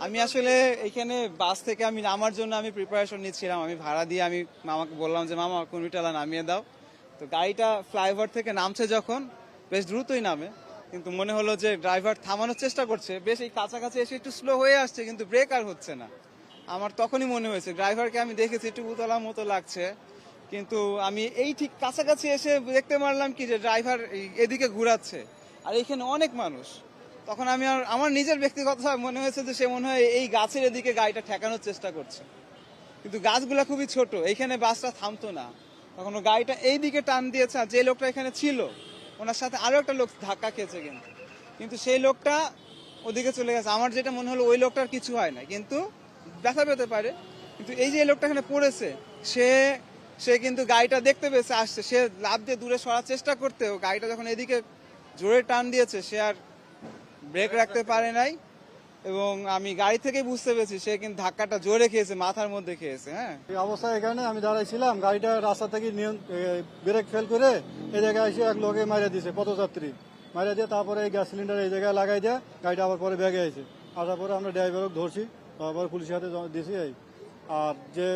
আমি আসলে এখানে বাস থেকে আমি নামার জন্য আমি প্রিপারেশন নিচ্ছিলাম। আমি ভাড়া দিয়ে আমি মামাকে বললাম যে মামা কুমিরটালা নামিয়ে দাও। তো গাড়িটা ফ্লাইওভার থেকে নামছে যখন বেশ দ্রুতই নামে, কিন্তু মনে হলো যে ড্রাইভার থামানোর চেষ্টা করছে, বেশ এই কাছাকাছি এসে একটু স্লো হয়ে আসছে, কিন্তু ব্রেক আর হচ্ছে না। আমার তখনই মনে হয়েছে ড্রাইভারকে আমি দেখেছি একটু উতলা মতো লাগছে, কিন্তু আমি এই ঠিক কাছাকাছি এসে দেখতে পারলাম কি যে ড্রাইভার এদিকে ঘুরাচ্ছে, আর এখানে অনেক মানুষ। তখন আমি আমার নিজের ব্যক্তিগত মনে হয়েছে যে সে মনে হয় এই গাছের এদিকে গাড়িটা ঠেকানোর চেষ্টা করছে, কিন্তু গাছগুলা খুবই ছোট, এইখানে বাসটা থামতো না। তখন ও গাড়িটা এই দিকে টান দিয়েছে, আর যে লোকটা এখানে ছিল ওনার সাথে আরো একটা লোক ধাক্কা খেয়েছে, কিন্তু কিন্তু সেই লোকটা ওদিকে চলে গেছে। আমার যেটা মনে হলো ওই লোকটার কিছু হয় না, কিন্তু ব্যথা পেতে পারে। কিন্তু এই যে লোকটা এখানে পড়েছে, সে সে কিন্তু গাড়িটা দেখতে পেয়েছে আসছে, সে লাফ দিয়ে দূরে সরার চেষ্টা করতেও গাড়িটা যখন এদিকে জোরে টান দিয়েছে, সে আর ব্রেক রাখতে পারে নাই। এবং আমি গাড়ি থেকেই বুঝতে পেরেছি সে কিন্তু ধাক্কাটা জোরে খেয়েছে, মাথার মধ্যে খেয়েছে। হ্যাঁ, এই অবস্থায় এখানে আমি দাঁড়াইছিলাম, গাড়িটা রাস্তা থেকে ব্রেক ফেল করে এই জায়গায় এসে এক লোকে মারিয়ে দিয়েছে, পথযাত্রী মারিয়ে দিয়ে তারপরে এই গ্যাস সিলিন্ডার এই জায়গায় লাগাই দিয়ে গাড়িটা আবার পরে ব্যাগে আইছে। আসার পরে আমরা ড্রাইভারকে ধরছি, তারপরে পুলিশের হাতে দিয়েছি। এই আর যে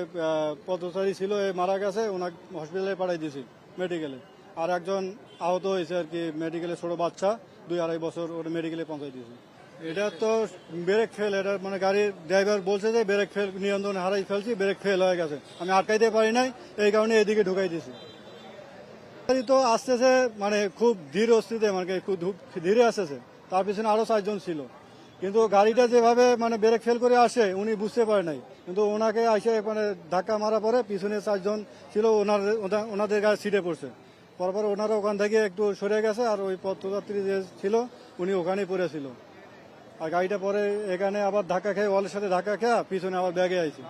পথচারী ছিল এ মারা গেছে, ওনাকে হসপিটালে পাঠাই দিয়েছি মেডিকেলে। আর একজন আহত হয়েছে আর কি মেডিকেলে, ছোট বাচ্চা 2-2.5 বছর, ওটা মেডিকেলে পৌঁছাই দিয়েছি। এটা তো ব্রেক ফেল, এটা মানে গাড়ির ড্রাইভার বলছে যে ব্রেক ফেল, নিয়ন্ত্রণ হারাই ফেলছি, ব্রেক ফেল হয়ে গেছে, আমি আটকাইতে পারি নাই, এই কারণে এদিকে ঢুকাই দিয়েছি। গাড়ি তো আসতেছে মানে খুব ধীর অস্থিতে, মানে খুব ধীরে আসতেছে, তার পিছনে আরো 4 জন ছিল, কিন্তু গাড়িটা যেভাবে মানে ব্রেক ফেল করে আসে উনি বুঝতে পারে নাই, কিন্তু ওনাকে আসে মানে ধাক্কা মারা পরে পিছনে 4 জন ছিল, ওনাদের গায়ে সিটে পড়ছে। পরপর ওনারা ওখান থেকে একটু সরে গেছে, আর ওই পথযাত্রী যে ছিল উনি ওখানেই পড়েছিল। আর গাড়িটা পরে এখানে আবার ধাক্কা খেয়ে, ওয়ালের সাথে ধাক্কা খেয়ে পিছনে আবার ব্যাগে আইছে।